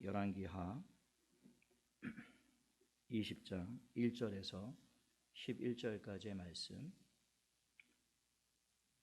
열왕기하 20장 1절에서 11절까지의 말씀,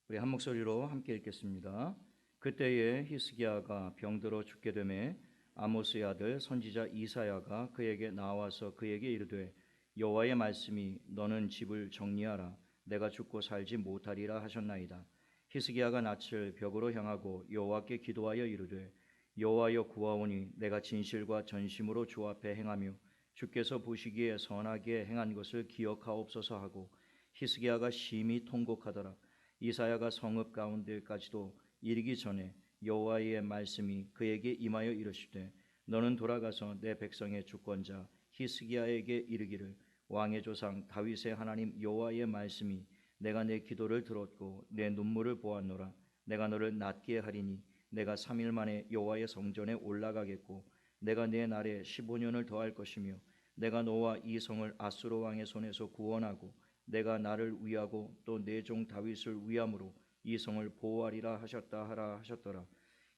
우리 한 목소리로 함께 읽겠습니다. 그때에 히스기야가 병들어 죽게 되매 아모스의 아들 선지자 이사야가 그에게 나와서 그에게 이르되 여호와의 말씀이 너는 집을 정리하라 내가 죽고 살지 못하리라 하셨나이다. 히스기야가 낯을 벽으로 향하고 여호와께 기도하여 이르되 여호와여 구하오니 내가 진실과 전심으로 주 앞에 행하며 주께서 보시기에 선하게 행한 것을 기억하옵소서 하고 히스기야가 심히 통곡하더라. 이사야가 성읍 가운데까지도 이르기 전에 여호와의 말씀이 그에게 임하여 이르시되 너는 돌아가서 내 백성의 주권자 히스기야에게 이르기를 왕의 조상 다윗의 하나님 여호와의 말씀이 내가 내 기도를 들었고 내 눈물을 보았노라. 내가 너를 낫게 하리니 내가 3일 만에 여호와의 성전에 올라가겠고 내가 내 날에 15년을 더할 것이며 내가 너와 이 성을 아수르 왕의 손에서 구원하고 내가 나를 위하고 또 내 종 다윗을 위함으로 이 성을 보호하리라 하셨다 하라 하셨더라.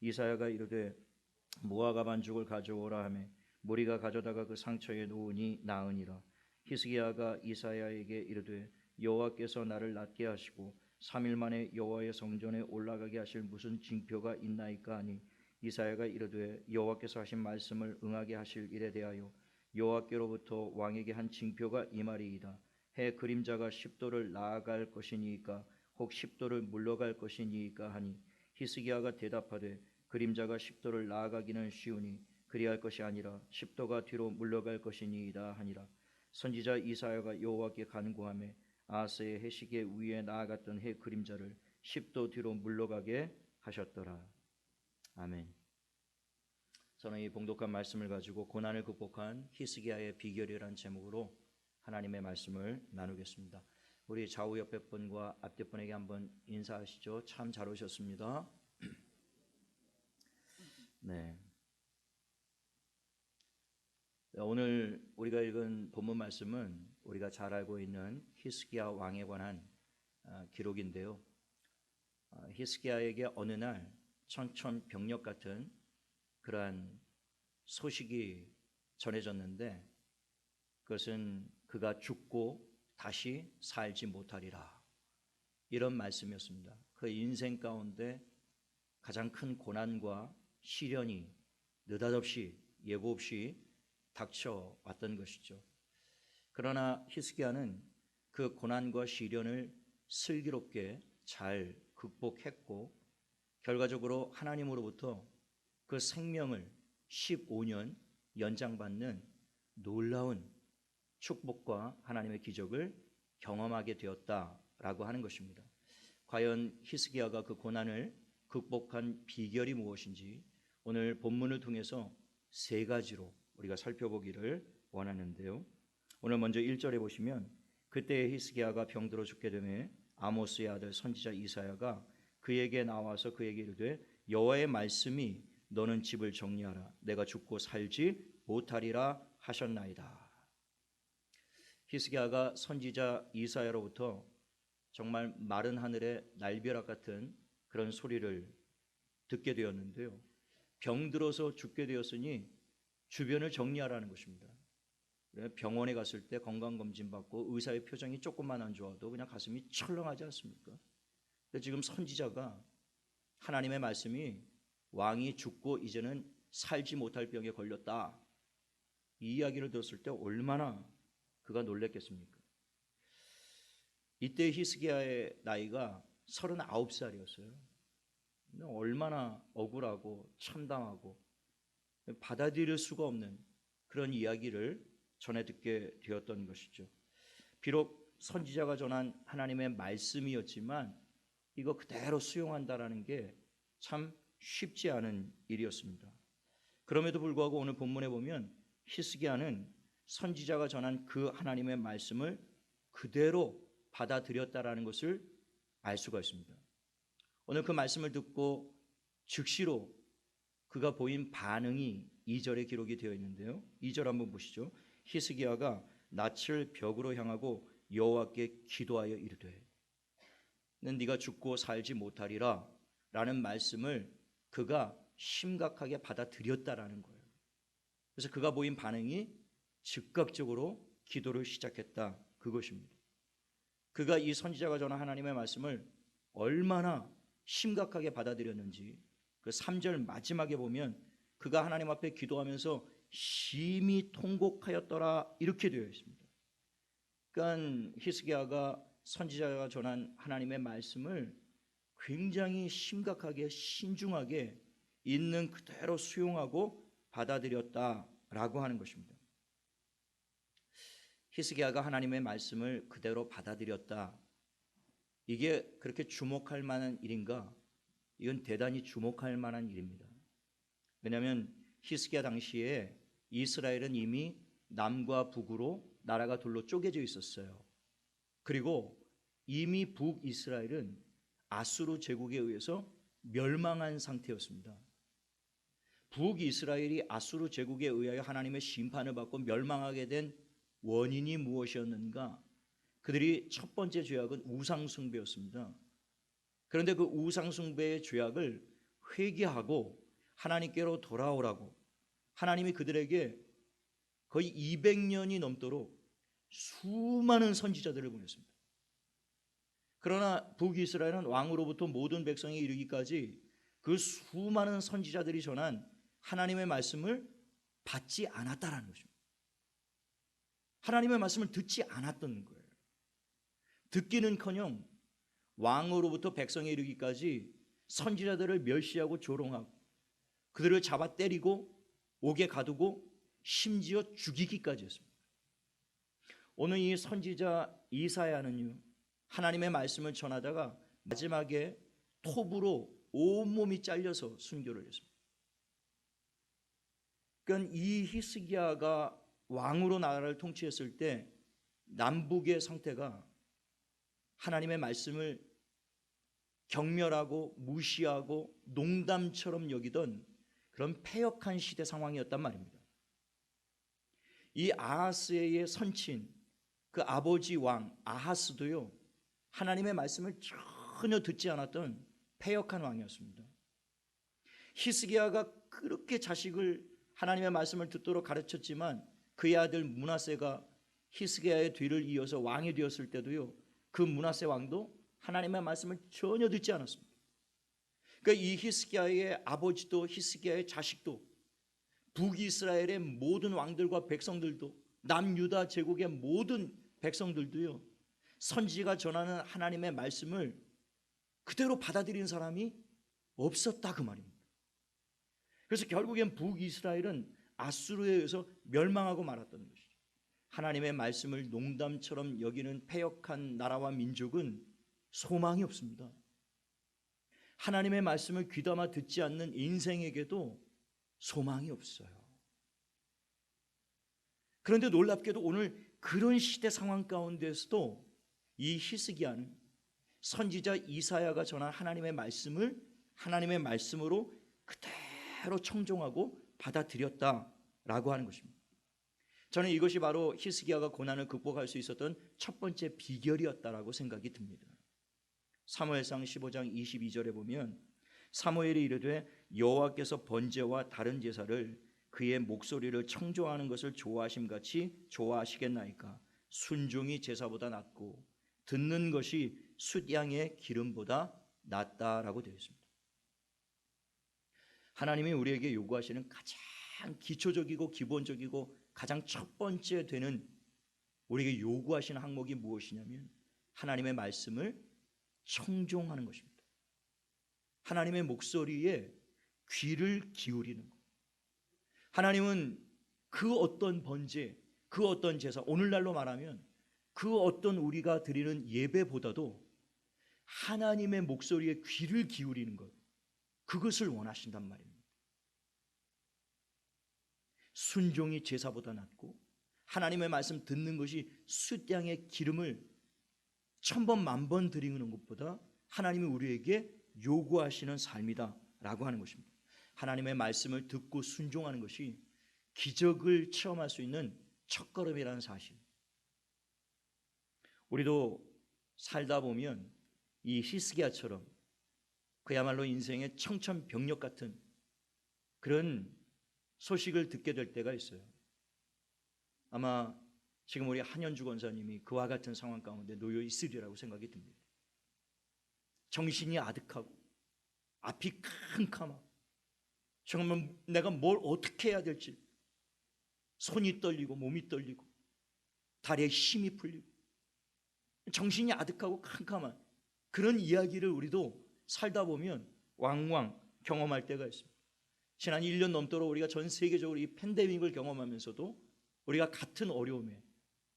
이사야가 이르되 무화과 반죽을 가져오라 하매 무리가 가져다가 그 상처에 놓으니 나으니라. 히스기야가 이사야에게 이르되 여호와께서 나를 낫게 하시고 3일 만에 여호와의 성전에 올라가게 하실 무슨 징표가 있나이까 하니 이사야가 이르되 여호와께서 하신 말씀을 응하게 하실 일에 대하여 여호와께로부터 왕에게 한 징표가 임하리이다. 해 그림자가 10도를 나아갈 것이니까 혹 10도를 물러갈 것이니까 하니 히스기야가 대답하되 그림자가 10도를 나아가기는 쉬우니 그리할 것이 아니라 10도가 뒤로 물러갈 것이니이다 하니라. 선지자 이사야가 여호와께 간구하며 아하스의 해시계 위에 나아갔던 해 그림자를 10도 뒤로 물러가게 하셨더라. 아멘. 저는 이 봉독한 말씀을 가지고 고난을 극복한 히스기야의 비결이라는 제목으로 하나님의 말씀을 나누겠습니다. 우리 좌우 옆에 분과 앞뒤 분에게 한번 인사하시죠. 참 잘 오셨습니다. 네. 오늘 우리가 읽은 본문 말씀은 우리가 잘 알고 있는 히스기야 왕에 관한 기록인데요. 히스기야에게 어느 날 천천병력 같은 그러한 소식이 전해졌는데 그것은 그가 죽고 다시 살지 못하리라, 이런 말씀이었습니다. 그 인생 가운데 가장 큰 고난과 시련이 느닷없이 예고 없이 닥쳐왔던 것이죠. 그러나 히스기야는 그 고난과 시련을 슬기롭게 잘 극복했고 결과적으로 하나님으로부터 그 생명을 15년 연장받는 놀라운 축복과 하나님의 기적을 경험하게 되었다라고 하는 것입니다. 과연 히스기야가 그 고난을 극복한 비결이 무엇인지 오늘 본문을 통해서 세 가지로 우리가 살펴보기를 원하는데요. 오늘 먼저 1절에 보시면 그때 히스기야가 병들어 죽게 되매 아모스의 아들 선지자 이사야가 그에게 나와서 그에게 이르되 여호와의 말씀이 너는 집을 정리하라 내가 죽고 살지 못하리라 하셨나이다. 히스기야가 선지자 이사야로부터 정말 마른 하늘의 날벼락 같은 그런 소리를 듣게 되었는데요. 병들어서 죽게 되었으니 주변을 정리하라는 것입니다. 병원에 갔을 때 건강검진 받고 의사의 표정이 조금만 안 좋아도 그냥 가슴이 철렁하지 않습니까? 근데 지금 선지자가 하나님의 말씀이 왕이 죽고 이제는 살지 못할 병에 걸렸다, 이 이야기를 들었을 때 얼마나 그가 놀랬겠습니까? 이때 히스기야의 나이가 39살이었어요. 얼마나 억울하고 참담하고 받아들일 수가 없는 그런 이야기를 전해 듣게 되었던 것이죠. 비록 선지자가 전한 하나님의 말씀이었지만 이거 그대로 수용한다라는 게 참 쉽지 않은 일이었습니다. 그럼에도 불구하고 오늘 본문에 보면 히스기야는 선지자가 전한 그 하나님의 말씀을 그대로 받아들였다라는 것을 알 수가 있습니다. 오늘 그 말씀을 듣고 즉시로 그가 보인 반응이 2절에 기록이 되어 있는데요. 2절 한번 보시죠. 히스기야가 낯을 벽으로 향하고 여호와께 기도하여 이르되 네가 죽고 살지 못하리라 라는 말씀을 그가 심각하게 받아들였다라는 거예요. 그래서 그가 보인 반응이 즉각적으로 기도를 시작했다, 그것입니다. 그가 이 선지자가 전한 하나님의 말씀을 얼마나 심각하게 받아들였는지 그 3절 마지막에 보면 그가 하나님 앞에 기도하면서 심히 통곡하였더라, 이렇게 되어 있습니다. 그러니까 히스기야가 선지자가 전한 하나님의 말씀을 굉장히 심각하게 신중하게 있는 그대로 수용하고 받아들였다라고 하는 것입니다. 히스기야가 하나님의 말씀을 그대로 받아들였다, 이게 그렇게 주목할 만한 일인가? 이건 대단히 주목할 만한 일입니다. 왜냐하면 히스기야 당시에 이스라엘은 이미 남과 북으로 나라가 둘로 쪼개져 있었어요. 그리고 이미 북이스라엘은 아수르 제국에 의해서 멸망한 상태였습니다. 북이스라엘이 아수르 제국에 의하여 하나님의 심판을 받고 멸망하게 된 원인이 무엇이었는가? 그들이 첫 번째 죄악은 우상숭배였습니다. 그런데 그 우상숭배의 죄악을 회개하고 하나님께로 돌아오라고 하나님이 그들에게 거의 200년이 넘도록 수많은 선지자들을 보냈습니다. 그러나 북이스라엘은 왕으로부터 모든 백성에 이르기까지 그 수많은 선지자들이 전한 하나님의 말씀을 받지 않았다라는 것입니다. 하나님의 말씀을 듣지 않았던 거예요. 듣기는커녕 왕으로부터 백성에 이르기까지 선지자들을 멸시하고 조롱하고 그들을 잡아 때리고 옥에 가두고 심지어 죽이기까지 했습니다. 오늘 이 선지자 이사야는요, 하나님의 말씀을 전하다가 마지막에 톱으로 온몸이 잘려서 순교를 했습니다. 그러니까 이 히스기야가 왕으로 나라를 통치했을 때 남북의 상태가 하나님의 말씀을 경멸하고 무시하고 농담처럼 여기던 그런 패역한 시대 상황이었단 말입니다. 이 아하스의 선친 그 아버지 왕 아하스도요, 하나님의 말씀을 전혀 듣지 않았던 패역한 왕이었습니다. 히스기야가 그렇게 자식을 하나님의 말씀을 듣도록 가르쳤지만 그의 아들 므낫세가 히스기야의 뒤를 이어서 왕이 되었을 때도요, 그 므낫세 왕도 하나님의 말씀을 전혀 듣지 않았습니다. 그러니까 이 히스기야의 아버지도 히스기야의 자식도 북이스라엘의 모든 왕들과 백성들도 남유다 제국의 모든 백성들도요, 선지가 전하는 하나님의 말씀을 그대로 받아들인 사람이 없었다, 그 말입니다. 그래서 결국엔 북이스라엘은 아수르에 의해서 멸망하고 말았던 것이죠. 하나님의 말씀을 농담처럼 여기는 패역한 나라와 민족은 소망이 없습니다. 하나님의 말씀을 귀담아 듣지 않는 인생에게도 소망이 없어요. 그런데 놀랍게도 오늘 그런 시대 상황 가운데서도 이 히스기야는 선지자 이사야가 전한 하나님의 말씀을 하나님의 말씀으로 그대로 청종하고 받아들였다라고 하는 것입니다. 저는 이것이 바로 히스기야가 고난을 극복할 수 있었던 첫 번째 비결이었다라고 생각이 듭니다. 사무엘상 15장 22절에 보면 사무엘이 이르되 여호와께서 번제와 다른 제사를 그의 목소리를 청종하는 것을 좋아하심같이 좋아하시겠나이까. 순종이 제사보다 낫고 듣는 것이 숫양의 기름보다 낫다라고 되어 있습니다. 하나님이 우리에게 요구하시는 가장 기초적이고 기본적이고 가장 첫 번째 되는 우리에게 요구하시는 항목이 무엇이냐면 하나님의 말씀을 청종하는 것입니다. 하나님의 목소리에 귀를 기울이는 것. 하나님은 그 어떤 번제, 그 어떤 제사, 오늘날로 말하면 그 어떤 우리가 드리는 예배보다도 하나님의 목소리에 귀를 기울이는 것, 그것을 원하신단 말입니다. 순종이 제사보다 낫고 하나님의 말씀 듣는 것이 숫양의 기름을 1000번 만번 드리는 것보다 하나님이 우리에게 요구하시는 삶이다라고 하는 것입니다. 하나님의 말씀을 듣고 순종하는 것이 기적을 체험할 수 있는 첫걸음이라는 사실. 우리도 살다 보면 이 히스기야처럼 그야말로 인생의 청천벽력 같은 그런 소식을 듣게 될 때가 있어요. 아마 지금 우리 한현주 권사님이 그와 같은 상황 가운데 놓여 있으리라고 생각이 듭니다. 정신이 아득하고 앞이 캄캄하고 정말 내가 뭘 어떻게 해야 될지 손이 떨리고 몸이 떨리고 다리에 힘이 풀리고 정신이 아득하고 캄캄한 그런 이야기를 우리도 살다 보면 왕왕 경험할 때가 있습니다. 지난 1년 넘도록 우리가 전 세계적으로 이 팬데믹을 경험하면서도 우리가 같은 어려움에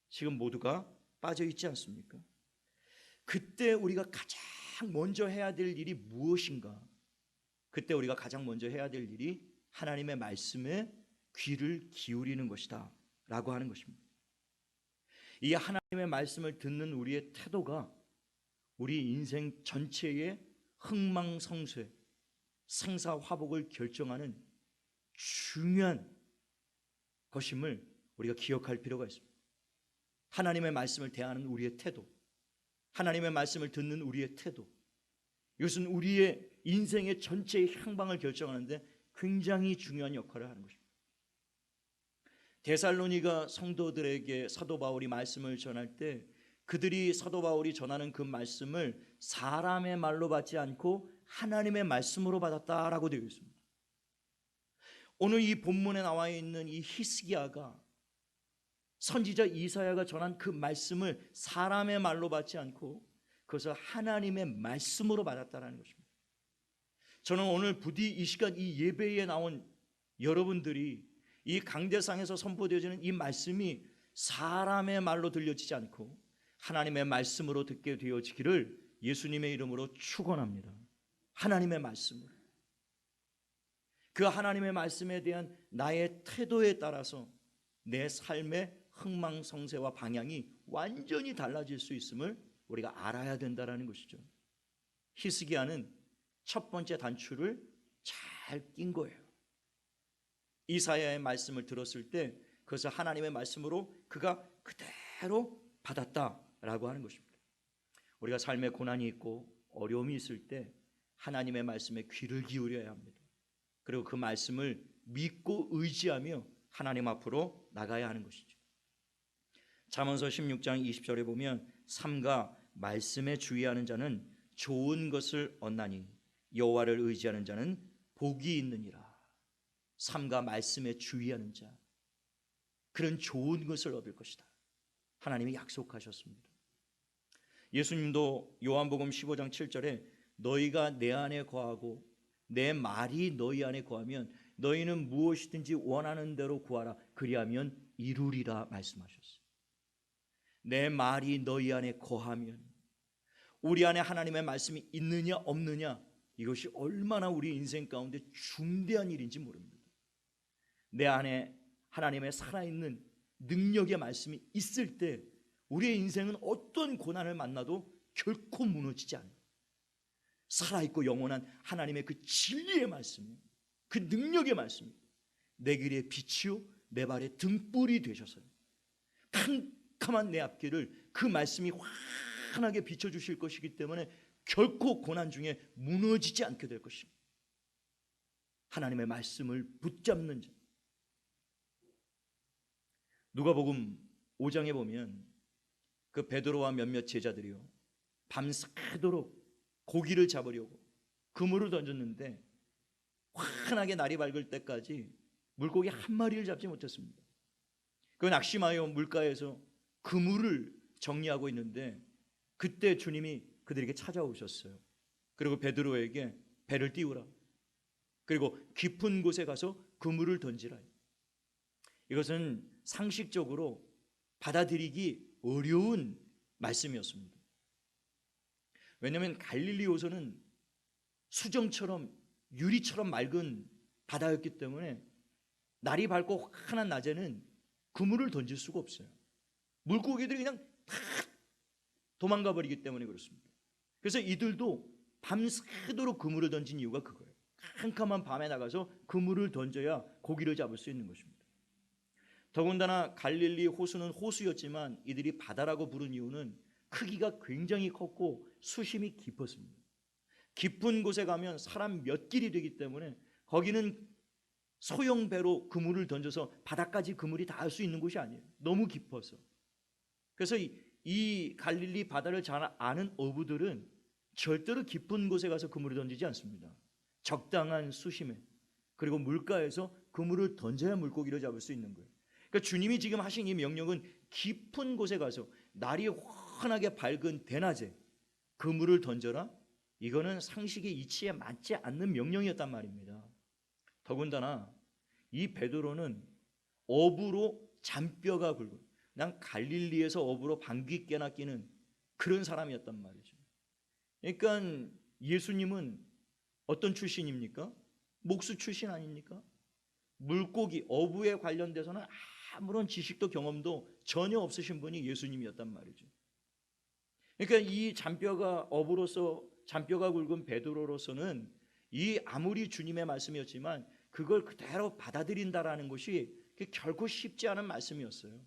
지금 모두가 빠져 있지 않습니까? 그때 우리가 가장 먼저 해야 될 일이 무엇인가? 그때 우리가 가장 먼저 해야 될 일이 하나님의 말씀에 귀를 기울이는 것이다 라고 하는 것입니다. 이 하나님의 말씀을 듣는 우리의 태도가 우리 인생 전체의 흥망성쇠, 생사화복을 결정하는 중요한 것임을 우리가 기억할 필요가 있습니다. 하나님의 말씀을 대하는 우리의 태도, 하나님의 말씀을 듣는 우리의 태도, 이것은 우리의 인생의 전체의 향방을 결정하는데 굉장히 중요한 역할을 하는 것입니다. 데살로니가 성도들에게 사도 바울이 말씀을 전할 때 그들이 사도 바울이 전하는 그 말씀을 사람의 말로 받지 않고 하나님의 말씀으로 받았다라고 되어 있습니다. 오늘 이 본문에 나와 있는 이 히스기야가 선지자 이사야가 전한 그 말씀을 사람의 말로 받지 않고 그것을 하나님의 말씀으로 받았다라는 것입니다. 저는 오늘 부디 이 시간 이 예배에 나온 여러분들이 이 강대상에서 선포되어지는 이 말씀이 사람의 말로 들려지지 않고 하나님의 말씀으로 듣게 되어지기를 예수님의 이름으로 축원합니다. 하나님의 말씀으로. 그 하나님의 말씀에 대한 나의 태도에 따라서 내 삶의 흥망성쇠와 방향이 완전히 달라질 수 있음을 우리가 알아야 된다는 것이죠. 히스기야는 첫 번째 단추를 잘 낀 거예요. 이사야의 말씀을 들었을 때 그것을 하나님의 말씀으로 그가 그대로 받았다라고 하는 것입니다. 우리가 삶에 고난이 있고 어려움이 있을 때 하나님의 말씀에 귀를 기울여야 합니다. 그리고 그 말씀을 믿고 의지하며 하나님 앞으로 나가야 하는 것이죠. 잠언서 16장 20절에 보면 삼가 말씀에 주의하는 자는 좋은 것을 얻나니 여호와를 의지하는 자는 복이 있느니라. 삼가 말씀에 주의하는 자, 그런 좋은 것을 얻을 것이다. 하나님이 약속하셨습니다. 예수님도 요한복음 15장 7절에 너희가 내 안에 거하고 내 말이 너희 안에 거하면 너희는 무엇이든지 원하는 대로 구하라 그리하면 이루리라 말씀하셨어요. 내 말이 너희 안에 거하면, 우리 안에 하나님의 말씀이 있느냐 없느냐, 이것이 얼마나 우리 인생 가운데 중대한 일인지 모릅니다. 내 안에 하나님의 살아있는 능력의 말씀이 있을 때 우리의 인생은 어떤 고난을 만나도 결코 무너지지 않아요. 살아있고 영원한 하나님의 그 진리의 말씀, 그 능력의 말씀, 내 길의 빛이요 내 발의 등불이 되셔서요 캄캄한 내 앞길을 그 말씀이 환하게 비춰주실 것이기 때문에 결코 고난 중에 무너지지 않게 될 것입니다. 하나님의 말씀을 붙잡는 자. 누가복음 5장에 보면 그 베드로와 몇몇 제자들이요 밤새도록 고기를 잡으려고 그물을 던졌는데 환하게 날이 밝을 때까지 물고기 한 마리를 잡지 못했습니다. 그 낙심하여 물가에서 그물을 정리하고 있는데 그때 주님이 그들에게 찾아오셨어요. 그리고 베드로에게 배를 띄우라, 그리고 깊은 곳에 가서 그물을 던지라. 이것은 상식적으로 받아들이기 어려운 말씀이었습니다. 왜냐하면 갈릴리 호수는 수정처럼 유리처럼 맑은 바다였기 때문에 날이 밝고 환한 낮에는 그물을 던질 수가 없어요. 물고기들이 그냥 다 도망가 버리기 때문에 그렇습니다. 그래서 이들도 밤새도록 그물을 던진 이유가 그거예요. 캄캄한 밤에 나가서 그물을 던져야 고기를 잡을 수 있는 것입니다. 더군다나 갈릴리 호수는 호수였지만 이들이 바다라고 부른 이유는 크기가 굉장히 컸고 수심이 깊었습니다. 깊은 곳에 가면 사람 몇 길이 되기 때문에 거기는 소형 배로 그물을 던져서 바다까지 그물이 닿을 수 있는 곳이 아니에요. 너무 깊어서. 그래서 이 갈릴리 바다를 잘 아는 어부들은 절대로 깊은 곳에 가서 그물을 던지지 않습니다. 적당한 수심에, 그리고 물가에서 그물을 던져야 물고기를 잡을 수 있는 거예요. 그러니까 주님이 지금 하신 이 명령은 깊은 곳에 가서 날이 환하게 밝은 대낮에 그물을 던져라, 이거는 상식의 이치에 맞지 않는 명령이었단 말입니다. 더군다나 이 베드로는 어부로 잔뼈가 굵은, 난 갈릴리에서 어부로 방귀 깨나 끼는 그런 사람이었단 말이죠. 그러니까 예수님은 어떤 출신입니까? 목수 출신 아닙니까? 물고기, 어부에 관련돼서는 아무런 지식도 경험도 전혀 없으신 분이 예수님이었단 말이죠. 그러니까 이 잔뼈가 어부로서 잔뼈가 굵은 베드로로서는 이 아무리 주님의 말씀이었지만 그걸 그대로 받아들인다라는 것이 결코 쉽지 않은 말씀이었어요.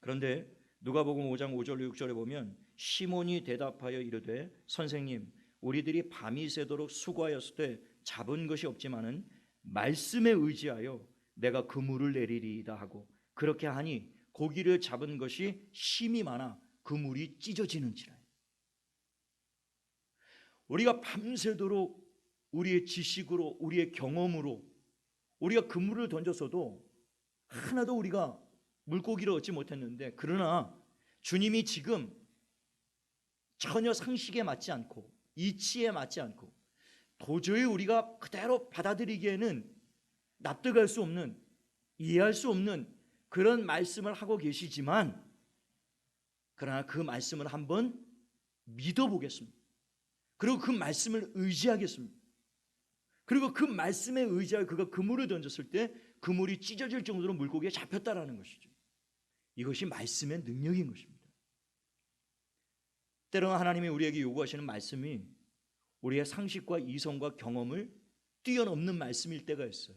그런데 누가복음 5장 5절 6절에 보면 시몬이 대답하여 이르되 선생님 우리들이 밤이 새도록 수고하였을 때 잡은 것이 없지만은 말씀에 의지하여 내가 그물을 내리리이다 하고 그렇게 하니 고기를 잡은 것이 심이 많아 그물이 찢어지는지라. 우리가 밤새도록 우리의 지식으로 우리의 경험으로 우리가 그물을 던졌어도 하나도 우리가 물고기를 얻지 못했는데, 그러나 주님이 지금 전혀 상식에 맞지 않고 이치에 맞지 않고 도저히 우리가 그대로 받아들이기에는 납득할 수 없는, 이해할 수 없는 그런 말씀을 하고 계시지만, 그러나 그 말씀을 한번 믿어보겠습니다. 그리고 그 말씀을 의지하겠습니다. 그리고 그 말씀에 의지하여 그가 그물을 던졌을 때 그물이 찢어질 정도로 물고기에 잡혔다라는 것이죠. 이것이 말씀의 능력인 것입니다. 때로는 하나님이 우리에게 요구하시는 말씀이 우리의 상식과 이성과 경험을 뛰어넘는 말씀일 때가 있어요.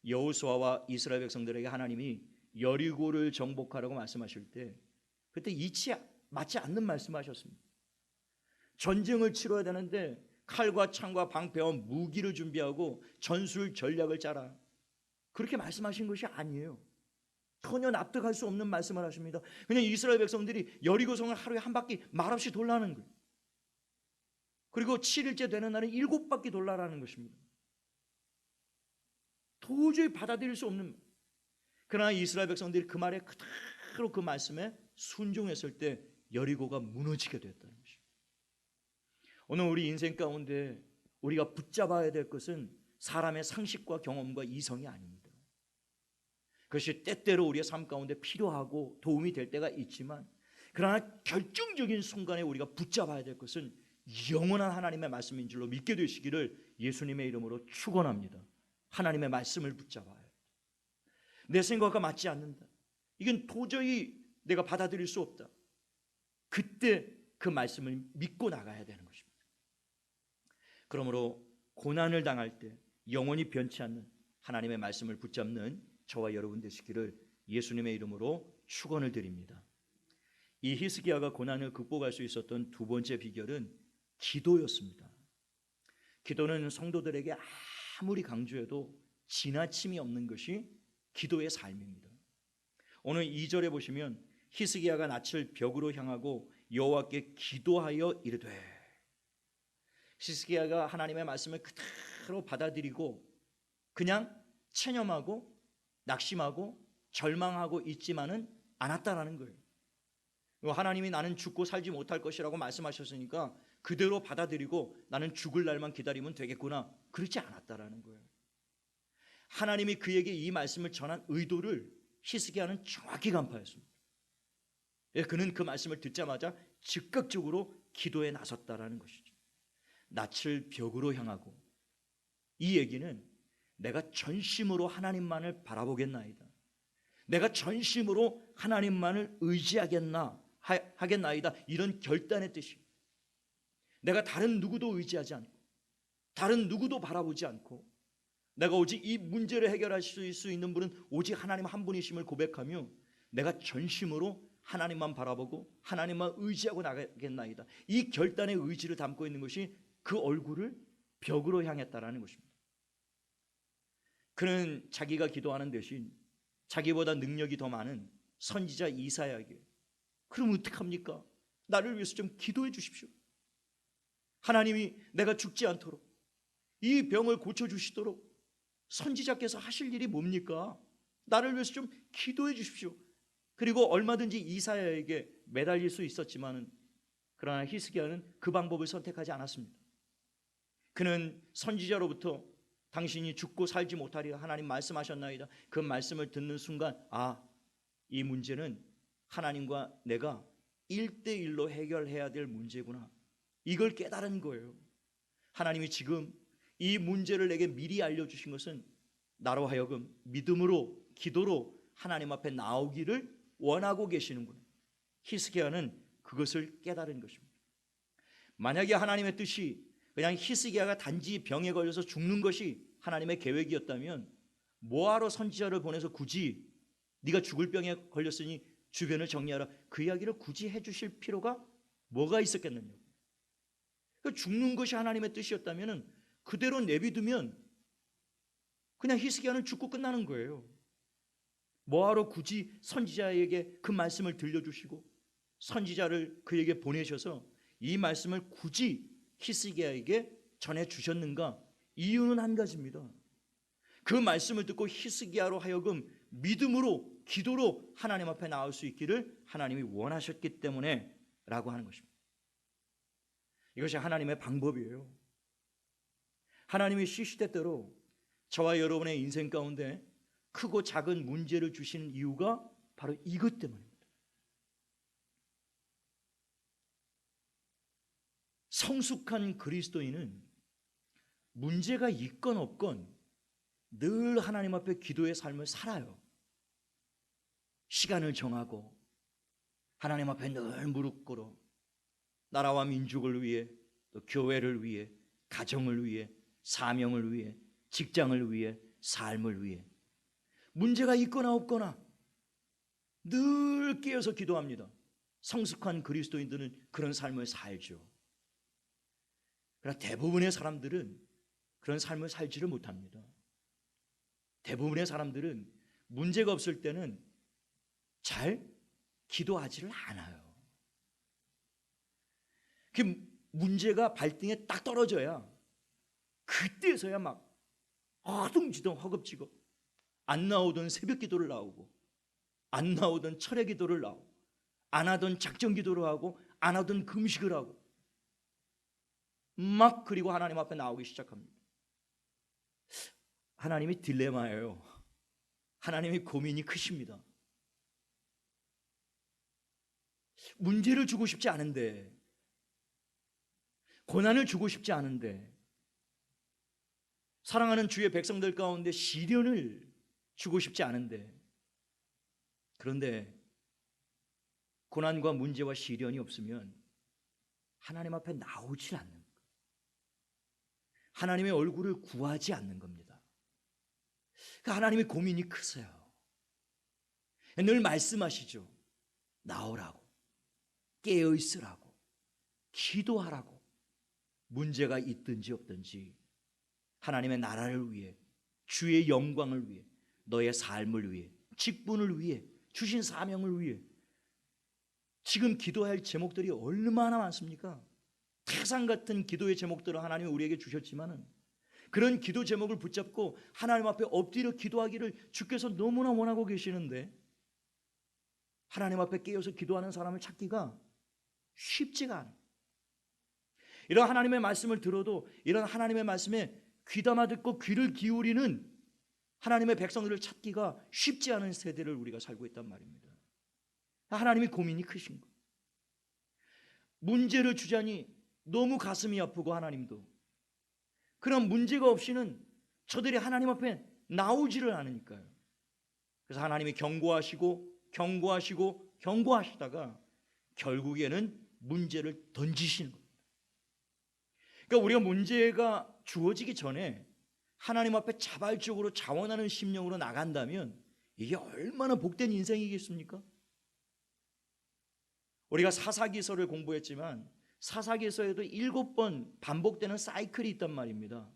여호수아와 이스라엘 백성들에게 하나님이 여리고를 정복하라고 말씀하실 때 그때 이치에 맞지 않는 말씀하셨습니다. 전쟁을 치러야 되는데 칼과 창과 방패와 무기를 준비하고 전술 전략을 짜라, 그렇게 말씀하신 것이 아니에요. 전혀 납득할 수 없는 말씀을 하십니다. 그냥 이스라엘 백성들이 여리고성을 하루에 한 바퀴 말없이 돌라는 거예요. 그리고 7일째 되는 날은 7바퀴 돌라라는 것입니다. 도저히 받아들일 수 없는. 그러나 이스라엘 백성들이 그 말에 그대로 그 말씀에 순종했을 때 여리고가 무너지게 됐다는 것입니다. 오늘 우리 인생 가운데 우리가 붙잡아야 될 것은 사람의 상식과 경험과 이성이 아닙니다. 그것이 때때로 우리의 삶 가운데 필요하고 도움이 될 때가 있지만, 그러나 결정적인 순간에 우리가 붙잡아야 될 것은 영원한 하나님의 말씀인 줄로 믿게 되시기를 예수님의 이름으로 축원합니다. 하나님의 말씀을 붙잡아요. 내 생각과 맞지 않는다, 이건 도저히 내가 받아들일 수 없다, 그때 그 말씀을 믿고 나가야 되는 것입니다. 그러므로 고난을 당할 때 영원히 변치 않는 하나님의 말씀을 붙잡는 저와 여러분 되시기를 예수님의 이름으로 축원을 드립니다. 이 히스기야가 고난을 극복할 수 있었던 두 번째 비결은 기도였습니다. 기도는 성도들에게 아무리 강조해도 지나침이 없는 것이 기도의 삶입니다. 오늘 2절에 보시면 히스기야가 낯을 벽으로 향하고 여호와께 기도하여 이르되, 히스기야가 하나님의 말씀을 그대로 받아들이고 그냥 체념하고 낙심하고 절망하고 있지만은 않았다라는 거예요. 하나님이 나는 죽고 살지 못할 것이라고 말씀하셨으니까 그대로 받아들이고 나는 죽을 날만 기다리면 되겠구나, 그렇지 않았다라는 거예요. 하나님이 그에게 이 말씀을 전한 의도를 히스기야는 정확히 간파했습니다. 그는 그 말씀을 듣자마자 즉각적으로 기도에 나섰다라는 것이죠. 낯을 벽으로 향하고, 이 얘기는 내가 전심으로 하나님만을 바라보겠나이다, 내가 전심으로 하나님만을 하겠나이다, 이런 결단의 뜻이, 내가 다른 누구도 의지하지 않고 다른 누구도 바라보지 않고 내가 오직 이 문제를 해결하실 수 있는 분은 오직 하나님 한 분이심을 고백하며 내가 전심으로 하나님만 바라보고 하나님만 의지하고 나가겠나이다, 이 결단의 의지를 담고 있는 것이 그 얼굴을 벽으로 향했다라는 것입니다. 그는 자기가 기도하는 대신 자기보다 능력이 더 많은 선지자 이사야에게, 그럼 어떡합니까? 나를 위해서 좀 기도해 주십시오. 하나님이 내가 죽지 않도록 이 병을 고쳐주시도록 선지자께서 하실 일이 뭡니까? 나를 위해서 좀 기도해 주십시오. 그리고 얼마든지 이사야에게 매달릴 수 있었지만은, 그러나 히스기야는 그 방법을 선택하지 않았습니다. 그는 선지자로부터 당신이 죽고 살지 못하리라 하나님 말씀하셨나이다, 그 말씀을 듣는 순간, 이 문제는 하나님과 내가 1대1로 해결해야 될 문제구나, 이걸 깨달은 거예요. 하나님이 지금 이 문제를 내게 미리 알려주신 것은 나로 하여금 믿음으로, 기도로 하나님 앞에 나오기를 원하고 계시는구나. 히스기야는 그것을 깨달은 것입니다. 만약에 하나님의 뜻이 그냥 히스기야가 단지 병에 걸려서 죽는 것이 하나님의 계획이었다면, 뭐하러 선지자를 보내서 굳이 네가 죽을 병에 걸렸으니 주변을 정리하라, 그 이야기를 굳이 해주실 필요가 뭐가 있었겠느냐. 죽는 것이 하나님의 뜻이었다면 그대로 내비두면 그냥 히스기야는 죽고 끝나는 거예요. 뭐하러 굳이 선지자에게 그 말씀을 들려주시고 선지자를 그에게 보내셔서 이 말씀을 굳이 히스기야에게 전해주셨는가? 이유는 한 가지입니다. 그 말씀을 듣고 히스기야로 하여금 믿음으로, 기도로 하나님 앞에 나올 수 있기를 하나님이 원하셨기 때문에 라고 하는 것입니다. 이것이 하나님의 방법이에요. 하나님이 시시때때로 저와 여러분의 인생 가운데 크고 작은 문제를 주시는 이유가 바로 이것 때문입니다. 성숙한 그리스도인은 문제가 있건 없건 늘 하나님 앞에 기도의 삶을 살아요. 시간을 정하고 하나님 앞에 늘 무릎 꿇어 나라와 민족을 위해, 또 교회를 위해, 가정을 위해, 사명을 위해, 직장을 위해, 삶을 위해, 문제가 있거나 없거나 늘 깨어서 기도합니다. 성숙한 그리스도인들은 그런 삶을 살죠. 그러나 대부분의 사람들은 그런 삶을 살지를 못합니다. 대부분의 사람들은 문제가 없을 때는 잘 기도하지를 않아요. 그 문제가 발등에 딱 떨어져야 그때서야 막 허둥지둥 허겁지겁 안 나오던 새벽 기도를 나오고, 안 나오던 철회 기도를 나오고, 안 하던 작정 기도를 하고, 안 하던 금식을 하고 막, 그리고 하나님 앞에 나오기 시작합니다. 하나님이 딜레마예요. 하나님이 고민이 크십니다. 문제를 주고 싶지 않은데, 고난을 주고 싶지 않은데, 사랑하는 주의 백성들 가운데 시련을 주고 싶지 않은데, 그런데 고난과 문제와 시련이 없으면 하나님 앞에 나오질 않는 거예요. 하나님의 얼굴을 구하지 않는 겁니다. 그러니까 하나님의 고민이 크세요. 늘 말씀하시죠. 나오라고, 깨어있으라고, 기도하라고. 문제가 있든지 없든지 하나님의 나라를 위해, 주의 영광을 위해, 너의 삶을 위해, 직분을 위해, 주신 사명을 위해. 지금 기도할 제목들이 얼마나 많습니까? 태산 같은 기도의 제목들을 하나님이 우리에게 주셨지만은, 그런 기도 제목을 붙잡고 하나님 앞에 엎드려 기도하기를 주께서 너무나 원하고 계시는데, 하나님 앞에 깨어서 기도하는 사람을 찾기가 쉽지가 않아요. 이런 하나님의 말씀을 들어도 이런 하나님의 말씀에 귀담아 듣고 귀를 기울이는 하나님의 백성들을 찾기가 쉽지 않은 세대를 우리가 살고 있단 말입니다. 하나님이 고민이 크신 거예요. 문제를 주자니 너무 가슴이 아프고, 하나님도 그런 문제가 없이는 저들이 하나님 앞에 나오지를 않으니까요. 그래서 하나님이 경고하시고 경고하시고 경고하시다가 결국에는 문제를 던지시는 겁니다. 그러니까 우리가 문제가 주어지기 전에 하나님 앞에 자발적으로 자원하는 심령으로 나간다면 이게 얼마나 복된 인생이겠습니까? 우리가 사사기서를 공부했지만 사사기서에도 7번 반복되는 사이클이 있단 말입니다.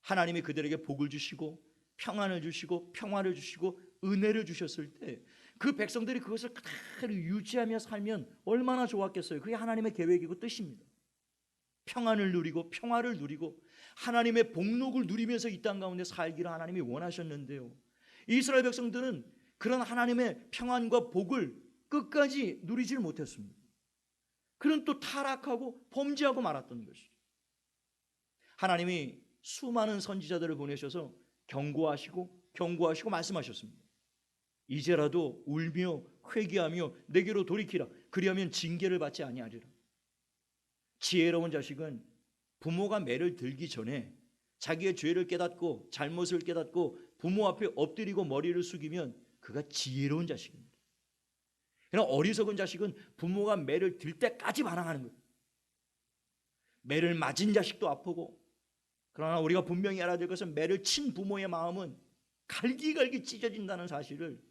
하나님이 그들에게 복을 주시고 평안을 주시고 평화를 주시고 은혜를 주셨을 때 그 백성들이 그것을 그대로 유지하며 살면 얼마나 좋았겠어요. 그게 하나님의 계획이고 뜻입니다. 평안을 누리고 평화를 누리고 하나님의 복록을 누리면서 이 땅 가운데 살기를 하나님이 원하셨는데요, 이스라엘 백성들은 그런 하나님의 평안과 복을 끝까지 누리질 못했습니다. 그는 또 타락하고 범죄하고 말았던 것이죠. 하나님이 수많은 선지자들을 보내셔서 경고하시고 말씀하셨습니다. 이제라도 울며 회개하며 내게로 돌이키라. 그리하면 징계를 받지 아니하리라. 지혜로운 자식은 부모가 매를 들기 전에 자기의 죄를 깨닫고 잘못을 깨닫고 부모 앞에 엎드리고 머리를 숙이면 그가 지혜로운 자식입니다. 그러나 어리석은 자식은 부모가 매를 들 때까지 반항하는 거예요. 매를 맞은 자식도 아프고, 그러나 우리가 분명히 알아야 될 것은 매를 친 부모의 마음은 갈기갈기 찢어진다는 사실을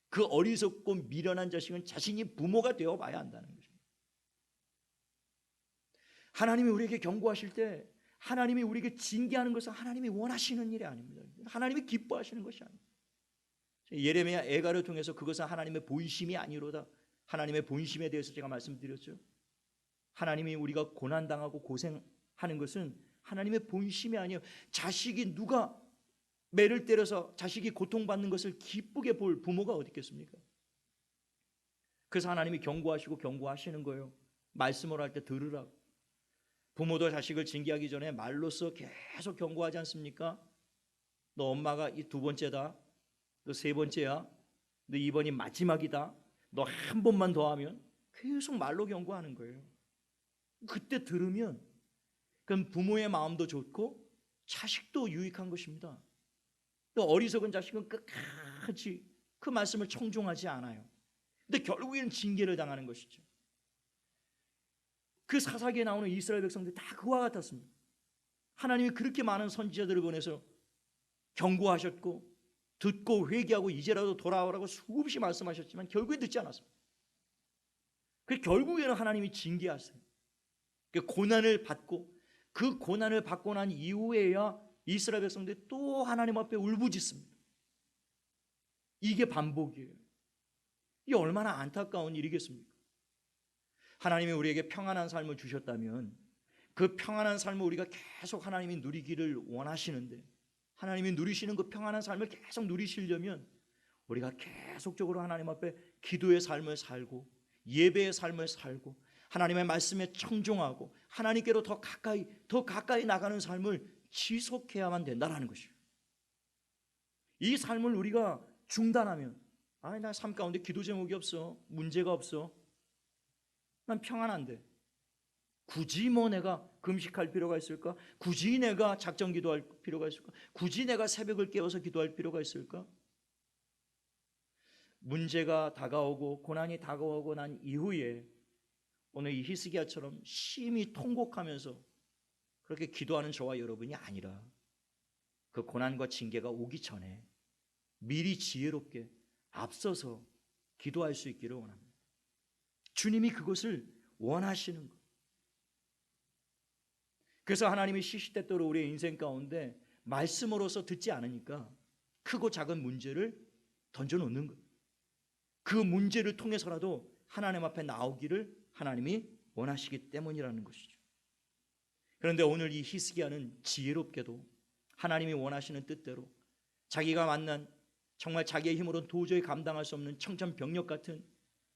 그 어리석고 미련한 자식은 자신이 부모가 되어 봐야 한다는 것입니다. 하나님이 우리에게 경고하실 때 하나님이 우리에게 징계하는 것은 하나님이 원하시는 일이 아닙니다. 하나님이 기뻐하시는 것이 아닙니다. 예레미야 애가를 통해서 그것은 하나님의 본심이 아니로다, 하나님의 본심에 대해서 제가 말씀드렸죠. 하나님이 우리가 고난당하고 고생하는 것은 하나님의 본심이 아니에요. 자식이 누가 매를 때려서 자식이 고통받는 것을 기쁘게 볼 부모가 어디 있겠습니까? 그래서 하나님이 경고하시는 거예요. 말씀을 할 때 들으라고. 부모도 자식을 징계하기 전에 말로써 계속 경고하지 않습니까? 너 엄마가 이 두 번째다, 너 세 번째야, 너 이번이 마지막이다, 너 한 번만 더 하면, 계속 말로 경고하는 거예요. 그때 들으면 그럼 부모의 마음도 좋고 자식도 유익한 것입니다. 또 어리석은 자식은 끝까지 그 말씀을 청종하지 않아요. 근데 결국에는 징계를 당하는 것이죠. 그 사사기에 나오는 이스라엘 백성들이 다 그와 같았습니다. 하나님이 그렇게 많은 선지자들을 보내서 경고하셨고 듣고 회개하고 이제라도 돌아오라고 수없이 말씀하셨지만 결국에 듣지 않았습니다. 그래서 결국에는 하나님이 징계하세요. 고난을 받고, 그 고난을 받고 난 이후에야 이스라엘 백성들이 또 하나님 앞에 울부짖습니다. 이게 반복이에요. 이게 얼마나 안타까운 일이겠습니까? 하나님이 우리에게 평안한 삶을 주셨다면 그 평안한 삶을 우리가 계속 하나님이 누리기를 원하시는데, 하나님이 누리시는 그 평안한 삶을 계속 누리시려면 우리가 계속적으로 하나님 앞에 기도의 삶을 살고 예배의 삶을 살고 하나님의 말씀에 청종하고 하나님께로 더 가까이 나가는 삶을 지속해야만 된다는 것이에요. 이 삶을 우리가 중단하면, 나 삶 가운데 기도 제목이 없어, 문제가 없어, 난 평안한데 굳이 내가 금식할 필요가 있을까? 굳이 내가 작정 기도할 필요가 있을까? 굳이 내가 새벽을 깨워서 기도할 필요가 있을까? 문제가 다가오고 고난이 다가오고 난 이후에 오늘 이 히스기야처럼 심히 통곡하면서 그렇게 기도하는 저와 여러분이 아니라, 그 고난과 징계가 오기 전에 미리 지혜롭게 앞서서 기도할 수 있기를 원합니다. 주님이 그것을 원하시는 것. 그래서 하나님이 시시때때로 우리의 인생 가운데 말씀으로서 듣지 않으니까 크고 작은 문제를 던져놓는 것. 그 문제를 통해서라도 하나님 앞에 나오기를 하나님이 원하시기 때문이라는 것이죠. 그런데 오늘 이 히스기야는 지혜롭게도 하나님이 원하시는 뜻대로 자기가 만난 정말 자기의 힘으로는 도저히 감당할 수 없는 청천벽력 같은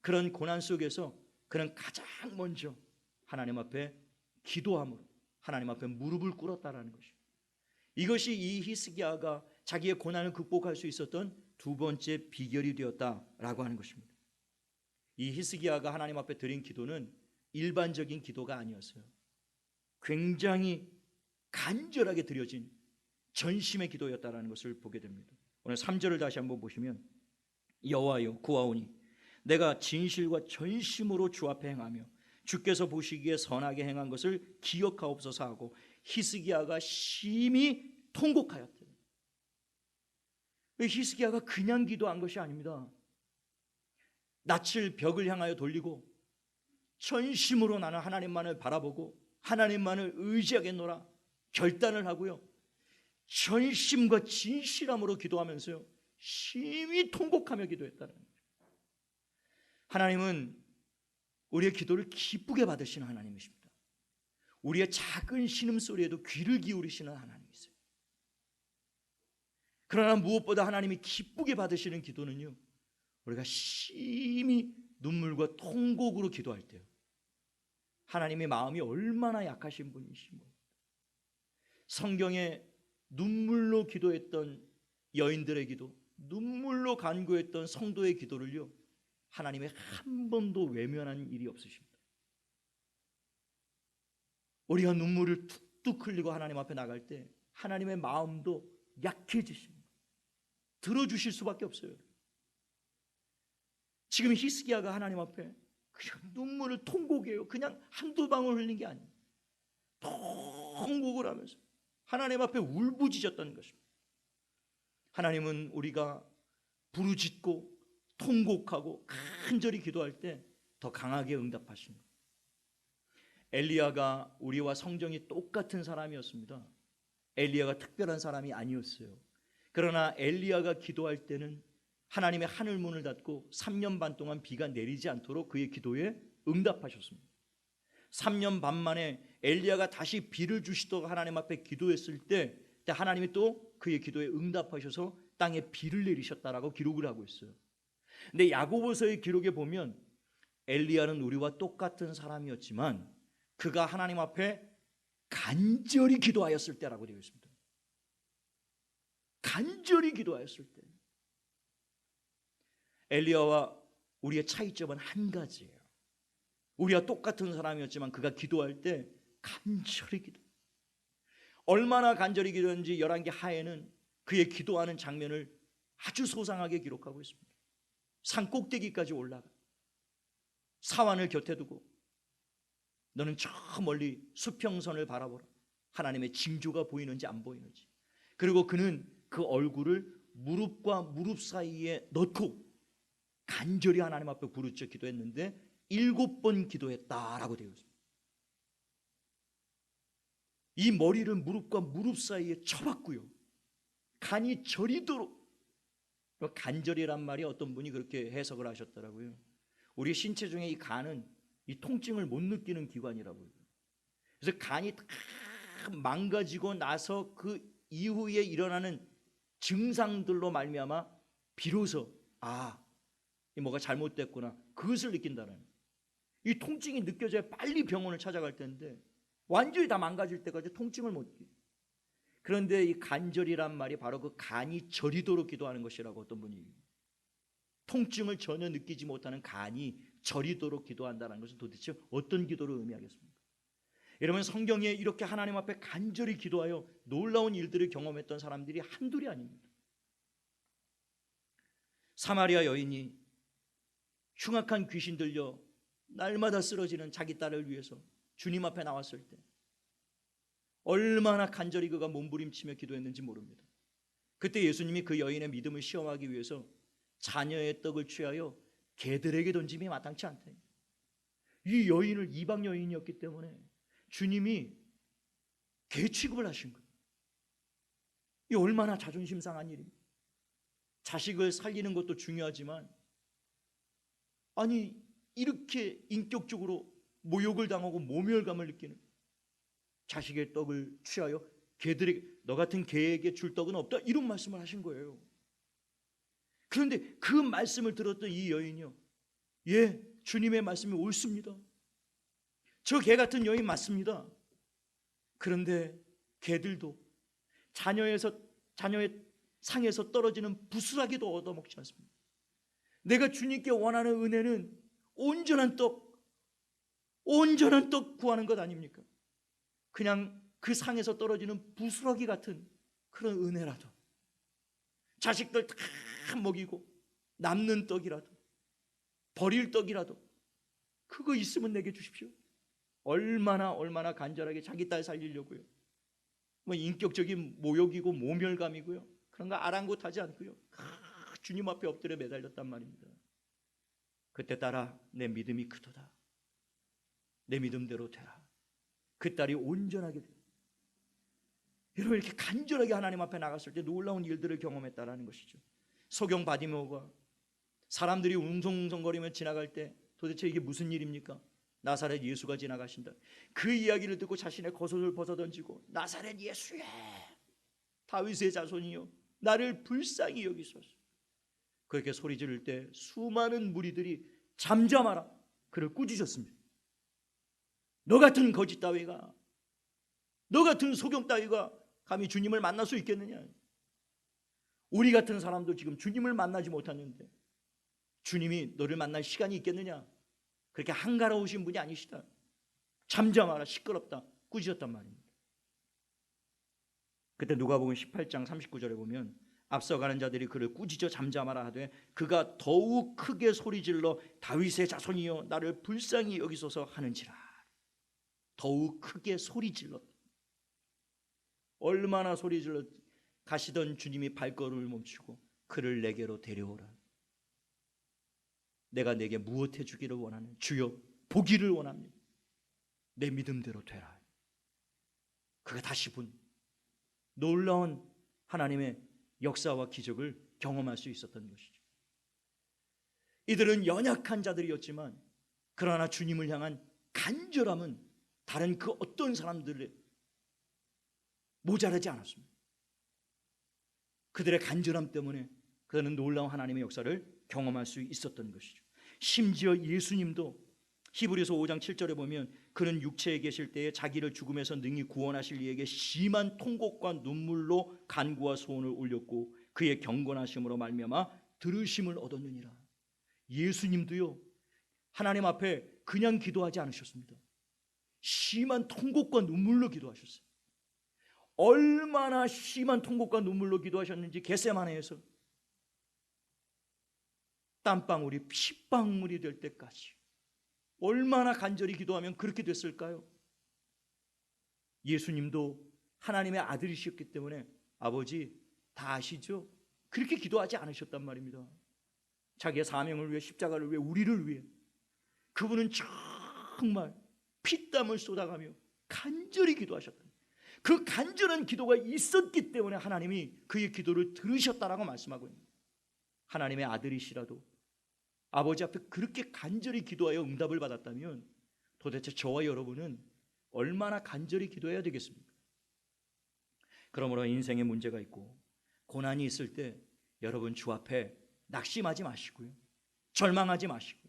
그런 고난 속에서 그는 가장 먼저 하나님 앞에 기도함으로 하나님 앞에 무릎을 꿇었다라는 것이죠. 이것이 이 히스기야가 자기의 고난을 극복할 수 있었던 두 번째 비결이 되었다라고 하는 것입니다. 이 히스기야가 하나님 앞에 드린 기도는 일반적인 기도가 아니었어요. 굉장히 간절하게 드려진 전심의 기도였다라는 것을 보게 됩니다. 오늘 3절을 다시 한번 보시면, 여호와여 구하오니 내가 진실과 전심으로 주 앞에 행하며 주께서 보시기에 선하게 행한 것을 기억하옵소서 하고 히스기야가 심히 통곡하였대. 히스기야가 그냥 기도한 것이 아닙니다. 낯을 벽을 향하여 돌리고 전심으로 나는 하나님만을 바라보고 하나님만을 의지하겠노라 결단을 하고요, 전심과 진실함으로 기도하면서요, 심히 통곡하며 기도했다는 거예요. 하나님은 우리의 기도를 기쁘게 받으시는 하나님이십니다. 우리의 작은 신음소리에도 귀를 기울이시는 하나님이세요. 그러나 무엇보다 하나님이 기쁘게 받으시는 기도는요, 우리가 심히 눈물과 통곡으로 기도할 때요, 하나님의 마음이 얼마나 약하신 분이시고, 성경에 눈물로 기도했던 여인들의 기도, 눈물로 간구했던 성도의 기도를요, 하나님이 한 번도 외면한 일이 없으십니다. 우리가 눈물을 툭툭 흘리고 하나님 앞에 나갈 때 하나님의 마음도 약해지십니다. 들어주실 수밖에 없어요. 지금 히스기야가 하나님 앞에 그냥 눈물을 통곡해요. 그냥 한두 방울 흘린 게 아니에요. 통곡을 하면서 하나님 앞에 울부짖었다는 것입니다. 하나님은 우리가 부르짖고 통곡하고 간절히 기도할 때 더 강하게 응답하십니다. 엘리야가 우리와 성정이 똑같은 사람이었습니다. 엘리야가 특별한 사람이 아니었어요. 그러나 엘리야가 기도할 때는 하나님의 하늘 문을 닫고 3년 반 동안 비가 내리지 않도록 그의 기도에 응답하셨습니다. 3년 반 만에 엘리야가 다시 비를 주시도록 하나님 앞에 기도했을 때 하나님이 또 그의 기도에 응답하셔서 땅에 비를 내리셨다라고 기록을 하고 있어요. 근데 야고보서의 기록에 보면 엘리야는 우리와 똑같은 사람이었지만 그가 하나님 앞에 간절히 기도하였을 때라고 되어 있습니다. 간절히 기도하였을 때. 엘리야와 우리의 차이점은 한 가지예요. 우리와 똑같은 사람이었지만 그가 기도할 때 간절히 기도. 얼마나 간절히 기도했는지 열왕기 하에는 그의 기도하는 장면을 아주 소상하게 기록하고 있습니다. 산 꼭대기까지 올라가 사환을 곁에 두고 너는 저 멀리 수평선을 바라보라. 하나님의 징조가 보이는지 안 보이는지. 그리고 그는 그 얼굴을 무릎과 무릎 사이에 넣고 간절히 하나님 앞에 부르짖어 기도했는데 7번 기도했다라고 되어 있습니다. 이 머리를 무릎과 무릎 사이에 쳐박고요, 간이 저리도록. 간절이란 말이 어떤 분이 그렇게 해석을 하셨더라고요. 우리 신체 중에 이 간은 이 통증을 못 느끼는 기관이라고요. 그래서 간이 다 망가지고 나서 그 이후에 일어나는 증상들로 말미암아 비로소 뭐가 잘못됐구나, 그것을 느낀다는, 이 통증이 느껴져야 빨리 병원을 찾아갈 텐데 완전히 다 망가질 때까지 통증을 못 느껴요. 그런데 이 간절이란 말이 바로 그 간이 저리도록 기도하는 것이라고 어떤 분이, 통증을 전혀 느끼지 못하는 간이 저리도록 기도한다는 것은 도대체 어떤 기도를 의미하겠습니까? 여러분, 성경에 이렇게 하나님 앞에 간절히 기도하여 놀라운 일들을 경험했던 사람들이 한둘이 아닙니다. 사마리아 여인이 흉악한 귀신 들려 날마다 쓰러지는 자기 딸을 위해서 주님 앞에 나왔을 때 얼마나 간절히 그가 몸부림치며 기도했는지 모릅니다. 그때 예수님이 그 여인의 믿음을 시험하기 위해서 자녀의 떡을 취하여 개들에게 던짐이 마땅치 않다. 이 여인을 이방 여인이었기 때문에 주님이 개 취급을 하신 거예요. 이 얼마나 자존심 상한 일입니까? 자식을 살리는 것도 중요하지만 이렇게 인격적으로 모욕을 당하고 모멸감을 느끼는, 자식의 떡을 취하여 개들에게, 너 같은 개에게 줄 떡은 없다, 이런 말씀을 하신 거예요. 그런데 그 말씀을 들었던 이 여인이요, 예, 주님의 말씀이 옳습니다. 저 개 같은 여인 맞습니다. 그런데 개들도 자녀의 상에서 떨어지는 부스라기도 얻어먹지 않습니다. 내가 주님께 원하는 은혜는 온전한 떡 구하는 것 아닙니까? 그냥 그 상에서 떨어지는 부스러기 같은 그런 은혜라도, 자식들 다 먹이고 남는 떡이라도, 버릴 떡이라도 그거 있으면 내게 주십시오. 얼마나 간절하게 자기 딸 살리려고요. 인격적인 모욕이고 모멸감이고요, 그런 거 아랑곳하지 않고요, 주님 앞에 엎드려 매달렸단 말입니다. 그때 딸아, 내 믿음이 크도다. 내 믿음대로 되라. 그 딸이 온전하게 돼. 여러분, 이렇게 간절하게 하나님 앞에 나갔을 때 놀라운 일들을 경험했다라는 것이죠. 소경 바디메오가 사람들이 웅성웅성거리며 지나갈 때 도대체 이게 무슨 일입니까? 나사렛 예수가 지나가신다. 그 이야기를 듣고 자신의 겉옷을 벗어던지고 나사렛 예수여, 다윗의 자손이여, 나를 불쌍히 여기소서. 그렇게 소리 지를 때 수많은 무리들이 잠잠하라 그를 꾸짖었습니다. 너 같은 거짓 따위가, 너 같은 소경 따위가 감히 주님을 만날 수 있겠느냐? 우리 같은 사람도 지금 주님을 만나지 못하는데 주님이 너를 만날 시간이 있겠느냐? 그렇게 한가로우신 분이 아니시다. 잠잠하라, 시끄럽다, 꾸짖었단 말입니다. 그때 누가복음 18장 39절에 보면 앞서가는 자들이 그를 꾸짖어 잠잠하라 하되 그가 더욱 크게 소리질러 다윗의 자손이여 나를 불쌍히 여기소서 하는지라. 더욱 크게 소리질렀다. 얼마나 소리질러 가시던 주님이 발걸음을 멈추고 그를 내게로 데려오라. 내가 내게 무엇 해주기를 원하는 주여, 보기를 원합니다. 내 믿음대로 되라. 그가 다시 본 놀라운 하나님의 역사와 기적을 경험할 수 있었던 것이죠. 이들은 연약한 자들이었지만 그러나 주님을 향한 간절함은 다른 그 어떤 사람들의 모자라지 않았습니다. 그들의 간절함 때문에 그들은 놀라운 하나님의 역사를 경험할 수 있었던 것이죠. 심지어 예수님도 히브리서 5장 7절에 보면 그는 육체에 계실 때에 자기를 죽음에서 능히 구원하실 이에게 심한 통곡과 눈물로 간구와 소원을 올렸고 그의 경건하심으로 말미암아 들으심을 얻었느니라. 예수님도요, 하나님 앞에 그냥 기도하지 않으셨습니다. 심한 통곡과 눈물로 기도하셨어요. 얼마나 심한 통곡과 눈물로 기도하셨는지 겟세마네에서 땀방울이 핏방울이 될 때까지 얼마나 간절히 기도하면 그렇게 됐을까요? 예수님도 하나님의 아들이셨기 때문에 아버지 다 아시죠? 그렇게 기도하지 않으셨단 말입니다. 자기의 사명을 위해, 십자가를 위해, 우리를 위해 그분은 정말 피땀을 쏟아가며 간절히 기도하셨다. 그 간절한 기도가 있었기 때문에 하나님이 그의 기도를 들으셨다라고 말씀하고 있습니다. 하나님의 아들이시라도 아버지 앞에 그렇게 간절히 기도하여 응답을 받았다면 도대체 저와 여러분은 얼마나 간절히 기도해야 되겠습니까? 그러므로 인생에 문제가 있고 고난이 있을 때 여러분 주 앞에 낙심하지 마시고요, 절망하지 마시고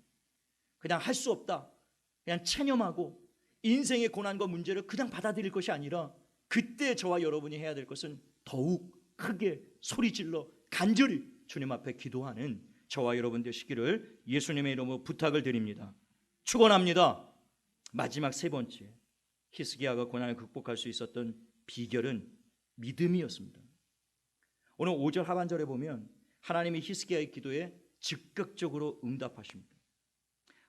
그냥 할 수 없다, 그냥 체념하고 인생의 고난과 문제를 그냥 받아들일 것이 아니라 그때 저와 여러분이 해야 될 것은 더욱 크게 소리질러 간절히 주님 앞에 기도하는 저와 여러분 되시기를 예수님의 이름으로 부탁을 드립니다. 축원합니다. 마지막 세 번째, 히스기야가 고난을 극복할 수 있었던 비결은 믿음이었습니다. 오늘 5절 하반절에 보면 하나님이 히스기야의 기도에 즉각적으로 응답하십니다.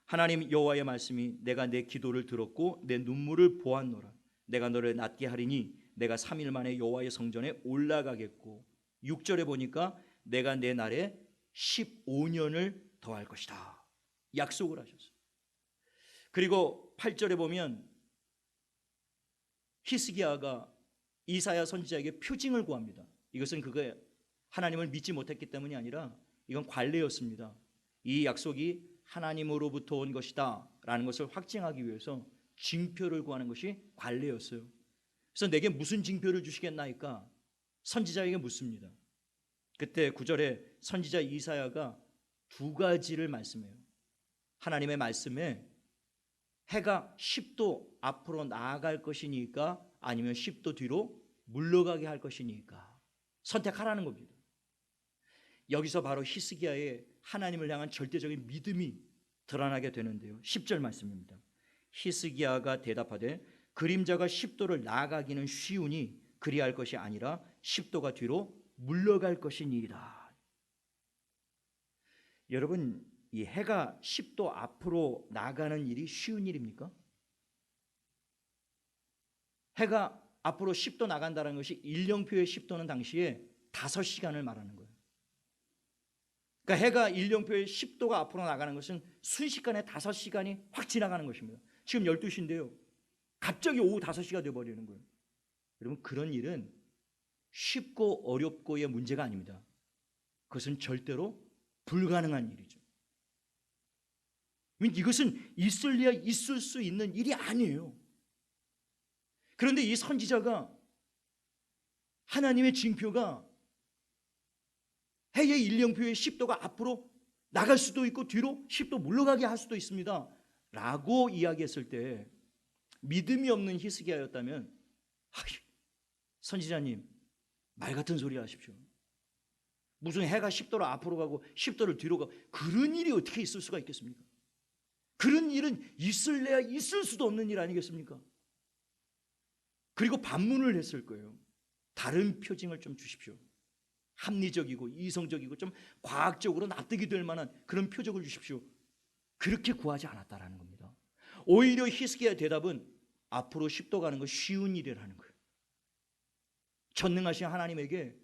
하나님 여호와의 말씀이 내가 내 기도를 들었고 내 눈물을 보았노라. 내가 너를 낫게 하리니 내가 3일 만에 여호와의 성전에 올라가겠고 6절에 보니까 내가 내 날에 15년을 더할 것이다. 약속을 하셨어요. 그리고 8절에 보면 히스기야가 이사야 선지자에게 표징을 구합니다. 이것은 그가 하나님을 믿지 못했기 때문이 아니라 이건 관례였습니다. 이 약속이 하나님으로부터 온 것이다 라는 것을 확증하기 위해서 징표를 구하는 것이 관례였어요. 그래서 내게 무슨 징표를 주시겠나이까 선지자에게 묻습니다. 그때 9절에 선지자 이사야가 두 가지를 말씀해요. 하나님의 말씀에 해가 10도 앞으로 나아갈 것이니까 아니면 10도 뒤로 물러가게 할 것이니까 선택하라는 겁니다. 여기서 바로 히스기야의 하나님을 향한 절대적인 믿음이 드러나게 되는데요. 10절 말씀입니다. 히스기야가 대답하되 그림자가 10도를 나아가기는 쉬우니 그리할 것이 아니라 10도가 뒤로 물러갈 것이니이다. 여러분, 이 해가 10도 앞으로 나가는 일이 쉬운 일입니까? 해가 앞으로 10도 나간다는 것이 일령표의 10도는 당시에 5시간을 말하는 거예요. 그러니까 해가 일령표의 10도가 앞으로 나가는 것은 순식간에 5시간이 확 지나가는 것입니다. 지금 12시인데요 갑자기 오후 5시가 되어버리는 거예요. 여러분, 그런 일은 쉽고 어렵고의 문제가 아닙니다. 그것은 절대로 불가능한 일이죠. 이것은 있을래야 있을 수 있는 일이 아니에요. 그런데 이 선지자가, 하나님의 징표가 해의 일령표의 10도가 앞으로 나갈 수도 있고 뒤로 10도 물러가게 할 수도 있습니다 라고 이야기했을 때 믿음이 없는 히스기야였다면, 선지자님 말 같은 소리 하십시오. 무슨 해가 10도로 앞으로 가고 10도를 뒤로 가고 그런 일이 어떻게 있을 수가 있겠습니까? 그런 일은 있을래야 있을 수도 없는 일 아니겠습니까? 그리고 반문을 했을 거예요. 다른 표징을 좀 주십시오. 합리적이고 이성적이고 좀 과학적으로 납득이 될 만한 그런 표적을 주십시오. 그렇게 구하지 않았다라는 겁니다. 오히려 히스기야의 대답은 앞으로 10도 가는 거 쉬운 일이라는 거예요. 전능하신 하나님에게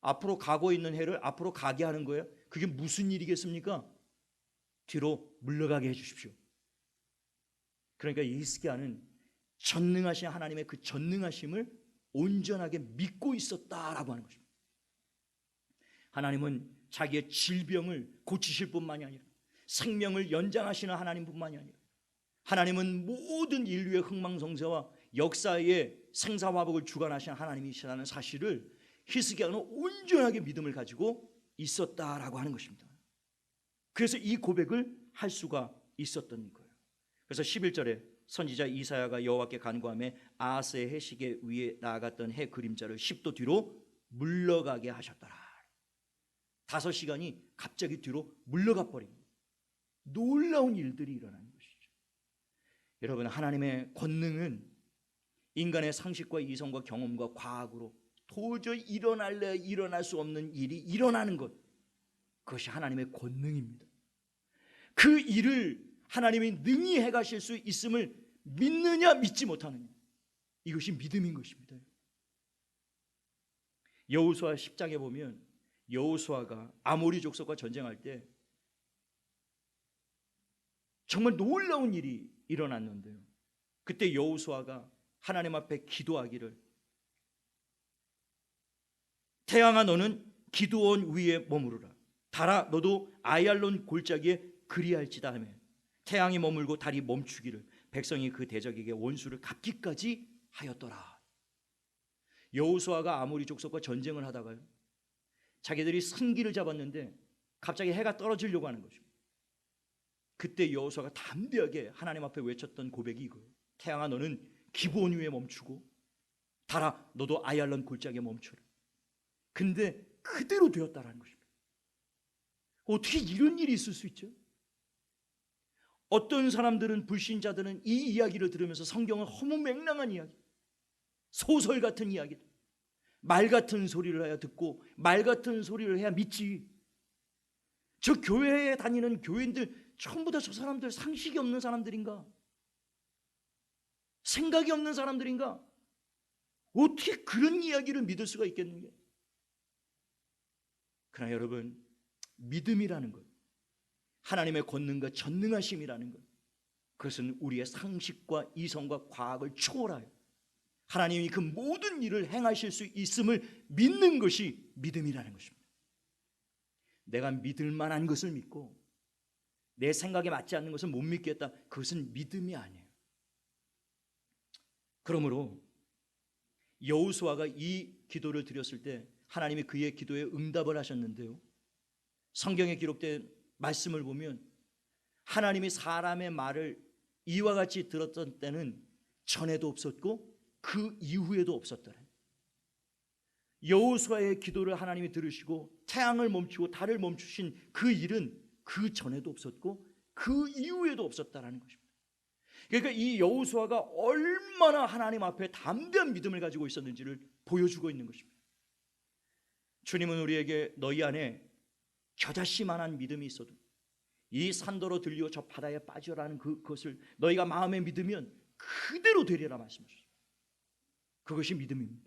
앞으로 가고 있는 해를 앞으로 가게 하는 거예요. 그게 무슨 일이겠습니까? 뒤로 물러가게 해주십시오. 그러니까 히스기야는 전능하신 하나님의 그 전능하심을 온전하게 믿고 있었다라고 하는 것입니다. 하나님은 자기의 질병을 고치실 뿐만이 아니라 생명을 연장하시는 하나님뿐만이 아니라 하나님은 모든 인류의 흥망성쇠와 역사의 생사화복을 주관하시는 하나님이시라는 사실을 히스기야는 온전하게 믿음을 가지고 있었다라고 하는 것입니다. 그래서 이 고백을 할 수가 있었던 거예요. 그래서 11절에 선지자 이사야가 여호와께 간구하며 아하스의 해시계 위에 나아갔던 해 그림자를 10도 뒤로 물러가게 하셨더라. 5시간이 갑자기 뒤로 물러가 버립니다. 놀라운 일들이 일어나는 것이죠. 여러분, 하나님의 권능은 인간의 상식과 이성과 경험과 과학으로 도저히 일어날래 일어날 수 없는 일이 일어나는 것, 그것이 하나님의 권능입니다. 그 일을 하나님이 능히 해가실 수 있음을 믿느냐 믿지 못하느냐, 이것이 믿음인 것입니다. 여호수아 10장에 보면 여호수아가 아모리 족속과 전쟁할 때 정말 놀라운 일이 일어났는데요, 그때 여호수아가 하나님 앞에 기도하기를, 태양아 너는 기드온 위에 머무르라, 달아 너도 아얄론 골짜기에 그리할지다 하며 태양이 머물고 달이 멈추기를 백성이 그 대적에게 원수를 갚기까지 하였더라. 여호수아가 아모리 족속과 전쟁을 하다가요, 자기들이 승기를 잡았는데 갑자기 해가 떨어지려고 하는 것입니다. 그때 여호수아가 담대하게 하나님 앞에 외쳤던 고백이 이거예요. 태양아 너는 기브온 위에 멈추고 달아 너도 아얄론 골짜기에 멈춰라. 근데 그대로 되었다라는 것입니다. 어떻게 이런 일이 있을 수 있죠? 어떤 사람들은, 불신자들은 이 이야기를 들으면서 성경은 허무맹랑한 이야기, 소설 같은 이야기들, 말 같은 소리를 해야 듣고 말 같은 소리를 해야 믿지. 저 교회에 다니는 교인들 전부 다 저 사람들 상식이 없는 사람들인가? 생각이 없는 사람들인가? 어떻게 그런 이야기를 믿을 수가 있겠는가? 그러나 여러분, 믿음이라는 것, 하나님의 권능과 전능하심이라는 것, 그것은 우리의 상식과 이성과 과학을 초월하여 하나님이 그 모든 일을 행하실 수 있음을 믿는 것이 믿음이라는 것입니다. 내가 믿을 만한 것을 믿고 내 생각에 맞지 않는 것을 못 믿겠다, 그것은 믿음이 아니에요. 그러므로 여호수아가 이 기도를 드렸을 때 하나님이 그의 기도에 응답을 하셨는데요, 성경에 기록된 말씀을 보면 하나님이 사람의 말을 이와 같이 들었던 때는 전에도 없었고 그 이후에도 없었더래. 여호수아의 기도를 하나님이 들으시고 태양을 멈추고 달을 멈추신 그 일은 그 전에도 없었고 그 이후에도 없었다라는 것입니다. 그러니까 이 여호수아가 얼마나 하나님 앞에 담대한 믿음을 가지고 있었는지를 보여주고 있는 것입니다. 주님은 우리에게 너희 안에 겨자씨만한 믿음이 있어도 이 산더러 들리고 저 바다에 빠져라는 그것을 너희가 마음에 믿으면 그대로 되리라 말씀하셨습니다. 그것이 믿음입니다.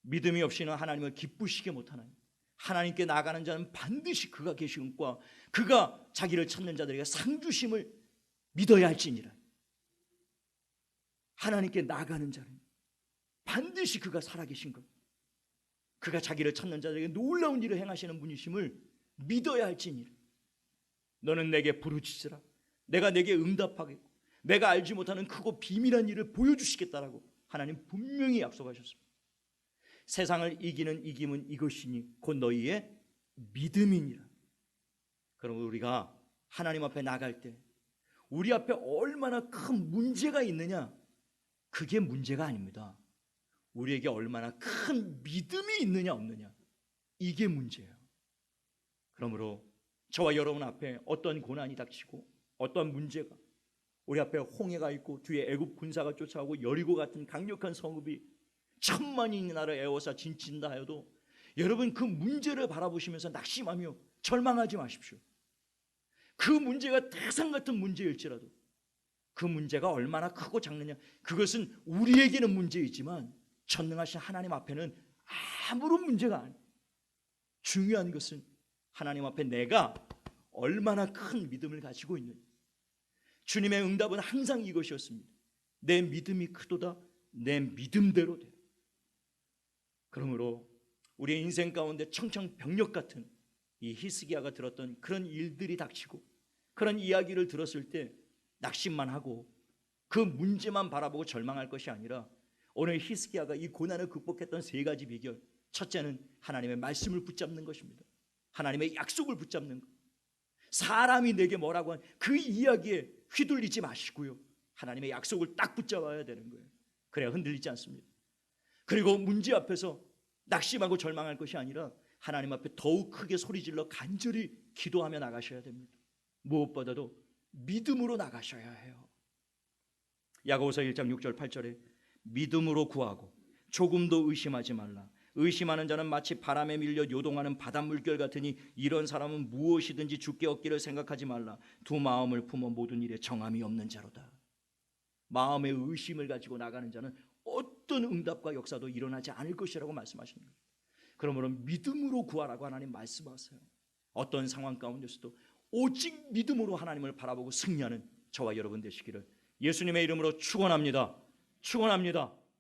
믿음이 없이는 하나님을 기쁘시게 못하나요? 하나님께 나가는 자는 반드시 그가 계시는과 그가 자기를 찾는 자들에게 상 주심을 믿어야 할지니라. 하나님께 나가는 자는 반드시 그가 살아계신 것, 그가 자기를 찾는 자들에게 놀라운 일을 행하시는 분이심을 믿어야 할지니라. 너는 내게 부르짖으라. 내가 내게 응답하겠고 내가 알지 못하는 크고 비밀한 일을 보여주시겠다라고 하나님 분명히 약속하셨습니다. 세상을 이기는 이김은 이것이니 곧 너희의 믿음이니라. 그럼 우리가 하나님 앞에 나갈 때 우리 앞에 얼마나 큰 문제가 있느냐, 그게 문제가 아닙니다. 우리에게 얼마나 큰 믿음이 있느냐 없느냐, 이게 문제예요. 그러므로 저와 여러분 앞에 어떤 고난이 닥치고 어떤 문제가, 우리 앞에 홍해가 있고 뒤에 애굽 군사가 쫓아오고 여리고 같은 강력한 성읍이 천만이 나를 에워싸 진친다 하여도 여러분 그 문제를 바라보시면서 낙심하며 절망하지 마십시오. 그 문제가 태산 같은 문제일지라도 그 문제가 얼마나 크고 작느냐, 그것은 우리에게는 문제이지만 전능하신 하나님 앞에는 아무런 문제가 아니에요. 중요한 것은 하나님 앞에 내가 얼마나 큰 믿음을 가지고 있느냐. 주님의 응답은 항상 이것이었습니다. 내 믿음이 크도다, 내 믿음대로 되라. 그러므로 우리의 인생 가운데 청천벽력 같은 이 히스기야가 들었던 그런 일들이 닥치고 그런 이야기를 들었을 때 낙심만 하고 그 문제만 바라보고 절망할 것이 아니라 오늘 히스기야가 이 고난을 극복했던 세 가지 비결, 첫째는 하나님의 말씀을 붙잡는 것입니다. 하나님의 약속을 붙잡는 것. 사람이 내게 뭐라고 한 그 이야기에 휘둘리지 마시고요, 하나님의 약속을 딱 붙잡아야 되는 거예요. 그래야 흔들리지 않습니다. 그리고 문제 앞에서 낙심하고 절망할 것이 아니라 하나님 앞에 더욱 크게 소리질러 간절히 기도하며 나가셔야 됩니다. 무엇보다도 믿음으로 나가셔야 해요. 야고보서 1장 6절 8절에 믿음으로 구하고 조금도 의심하지 말라. 의심하는 자는 마치 바람에 밀려 요동하는 바닷물결 같으니 이런 사람은 무엇이든지 주께 얻기를 생각하지 말라. 두 마음을 품어 모든 일에 정함이 없는 자로다. 마음의 의심을 가지고 나가는 자는 어떤 응답과 역사도 일어나지 않을 것이라고 말씀하시는 거예요. 그러므로 믿음으로 구하라고 하나님 말씀하세요. 어떤 상황 가운데서도 오직 믿음으로 하나님을 바라보고 승리하는 저와 여러분 되시기를 예수님의 이름으로 축원합니다. 축원합니다.